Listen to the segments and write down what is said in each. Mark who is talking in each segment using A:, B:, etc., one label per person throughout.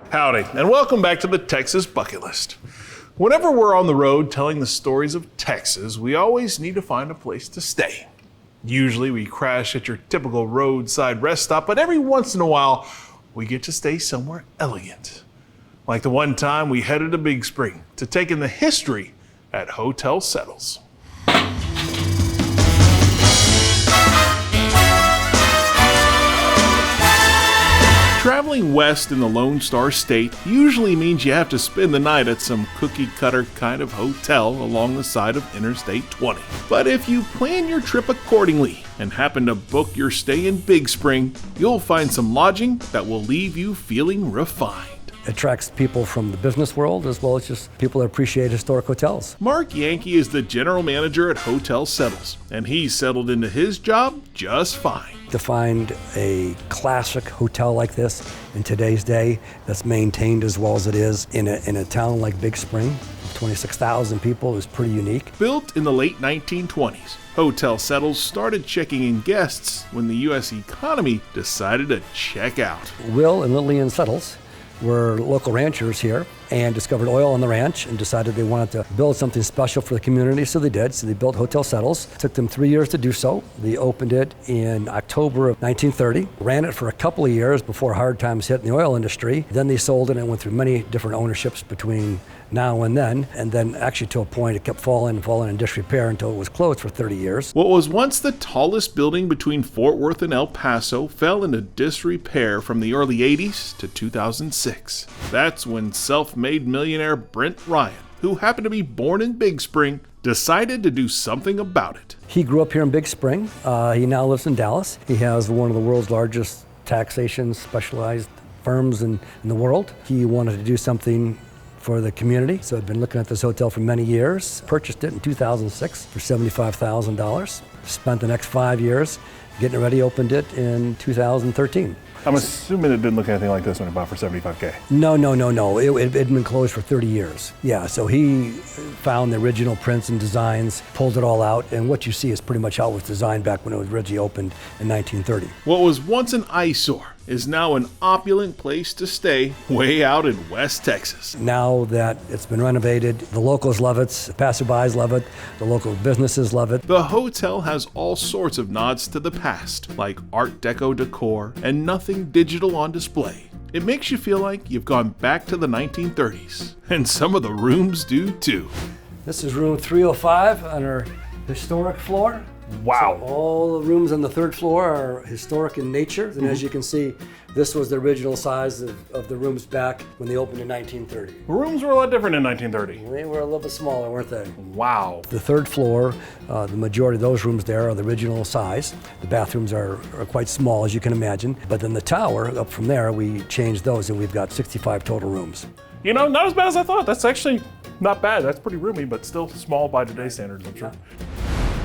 A: Howdy, and welcome back to the Texas Bucket List. Whenever we're on the road telling the stories of Texas, we always need to find a place to stay. Usually we crash at your typical roadside rest stop, but every once in a while, we get to stay somewhere elegant. Like the one time we headed to Big Spring to take in the history at Hotel Settles. Traveling west in the Lone Star State usually means you have to spend the night at some cookie-cutter kind of hotel along the side of Interstate 20. But if you plan your trip accordingly and happen to book your stay in Big Spring, you'll find some lodging that will leave you feeling refined.
B: Attracts people from the business world as well as just people that appreciate historic hotels.
A: Mark Yankee is the general manager at Hotel Settles, and he's settled into his job just fine.
B: To find a classic hotel like this in today's day that's maintained as well as it is in a town like Big Spring, 26,000 people, is pretty unique.
A: Built in the late 1920s, Hotel Settles started checking in guests when the U.S. economy decided to check out.
B: Will and Lillian Settles were local ranchers here and discovered oil on the ranch and decided they wanted to build something special for the community, so they did. So they built Hotel Settles. It took them 3 years to do so. They opened it in October of 1930, ran it for a couple of years before hard times hit in the oil industry. Then they sold it and went through many different ownerships between now and then actually to a point it kept falling in disrepair until it was closed for 30 years.
A: What was once the tallest building between Fort Worth and El Paso fell into disrepair from the early 80s to 2006. That's when self-made millionaire Brent Ryan, who happened to be born in Big Spring, decided to do something about it.
B: He grew up here in Big Spring. He now lives in Dallas. He has one of the world's largest taxation specialized firms in the world. He wanted to do something for the community, so I'd been looking at this hotel for many years. Purchased it in 2006 for $75,000. Spent the next 5 years getting it ready, opened it in 2013.
A: I'm assuming it didn't look anything like this when it bought for $75K.
B: No. It had been closed for 30 years. Yeah, so he found the original prints and designs, pulled it all out, and what you see is pretty much how it was designed back when it was originally opened in 1930.
A: What was once an eyesore is now an opulent place to stay way out in West Texas.
B: Now that it's been renovated, the locals love it, the passerbys love it, the local businesses love it.
A: The hotel has all sorts of nods to the past, like Art Deco decor and nothing digital on display. It makes you feel like you've gone back to the 1930s, and some of the rooms do too.
B: This is room 305 on our historic floor.
A: Wow.
B: So all the rooms on the third floor are historic in nature, and as you can see, this was the original size of the rooms back when they opened in 1930.
A: Rooms were a lot different in 1930.
B: They were a little bit smaller, weren't they?
A: Wow.
B: The third floor, the majority of those rooms there are the original size. The bathrooms are quite small, as you can imagine. But then the tower, up from there, we changed those, and we've got 65 total rooms.
A: You know, not as bad as I thought. That's actually not bad. That's pretty roomy, but still small by today's standards, I'm sure.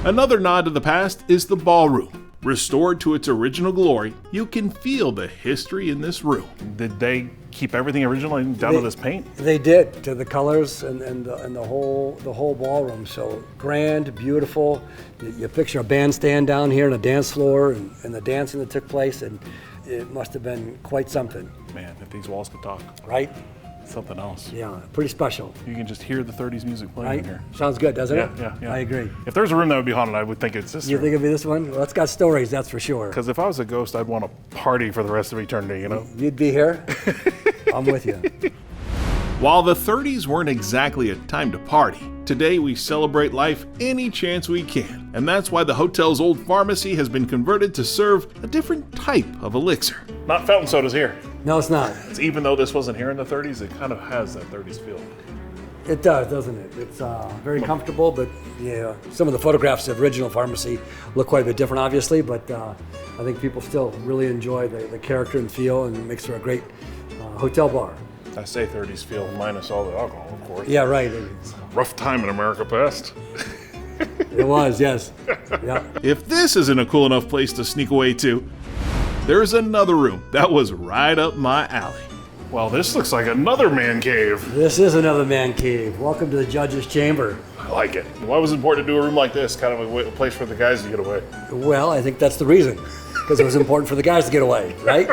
A: Another nod to the past is the Ballroom. Restored to its original glory, you can feel the history in this room. Did they keep everything original down to this paint?
B: They did, to the colors and the whole ballroom. So grand, beautiful. You picture a bandstand down here and a dance floor and the dancing that took place, and it must have been quite something.
A: Man, if these walls could talk.
B: Right?
A: Something else.
B: Yeah, pretty special.
A: You can just hear the 30s music playing in here.
B: Sounds good, doesn't it?
A: Yeah.
B: I agree.
A: If there's a room that would be haunted, I would think it's this room.
B: You think it'd be this one? Well, it's got stories, that's for sure.
A: Because if I was a ghost, I'd want to party for the rest of eternity, you know?
B: You'd be here? I'm with you.
A: While the 30s weren't exactly a time to party, today we celebrate life any chance we can. And that's why the hotel's old pharmacy has been converted to serve a different type of elixir. Not fountain sodas here.
B: No, it's not.
A: Even though this wasn't here in the 30s, it kind of has that 30s feel.
B: It does, doesn't it? It's very comfortable, but yeah, some of the photographs of original pharmacy look quite a bit different, obviously, but I think people still really enjoy the character and feel, and it makes for a great hotel bar.
A: I say 30s feel minus all the alcohol, of course.
B: Yeah, right.
A: Rough time in America past.
B: It was, yes. Yeah.
A: If this isn't a cool enough place to sneak away to, there's another room that was right up my alley. Well, this looks like another man cave.
B: This is another man cave. Welcome to the judge's chamber.
A: I like it. Why was it important to do a room like this? Kind of a place for the guys to get away.
B: Well, I think that's the reason. Because it was important for the guys to get away, right?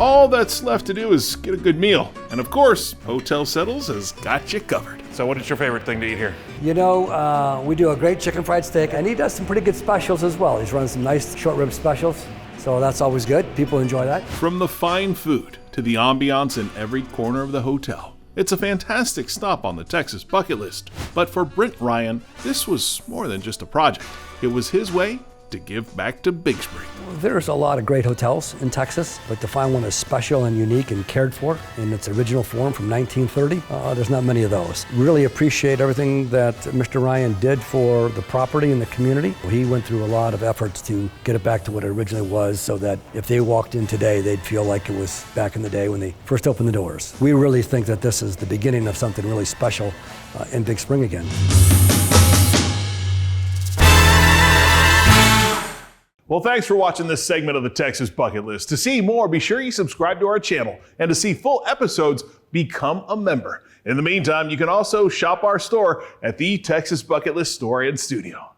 A: All that's left to do is get a good meal. And of course, Hotel Settles has got you covered. So what is your favorite thing to eat here?
B: You know, we do a great chicken fried steak, and he does some pretty good specials as well. He's running some nice short rib specials, so that's always good. People enjoy that.
A: From the fine food to the ambiance in every corner of the hotel, it's a fantastic stop on the Texas bucket list. But for Brent Ryan, this was more than just a project. It was his way to give back to Big Spring.
B: There's a lot of great hotels in Texas, but to find one that's special and unique and cared for in its original form from 1930, there's not many of those. Really appreciate everything that Mr. Ryan did for the property and the community. He went through a lot of efforts to get it back to what it originally was, so that if they walked in today, they'd feel like it was back in the day when they first opened the doors. We really think that this is the beginning of something really special in Big Spring again.
A: Well, thanks for watching this segment of the Texas Bucket List. To see more, be sure you subscribe to our channel. And to see full episodes, become a member. In the meantime, you can also shop our store at the Texas Bucket List Store and Studio.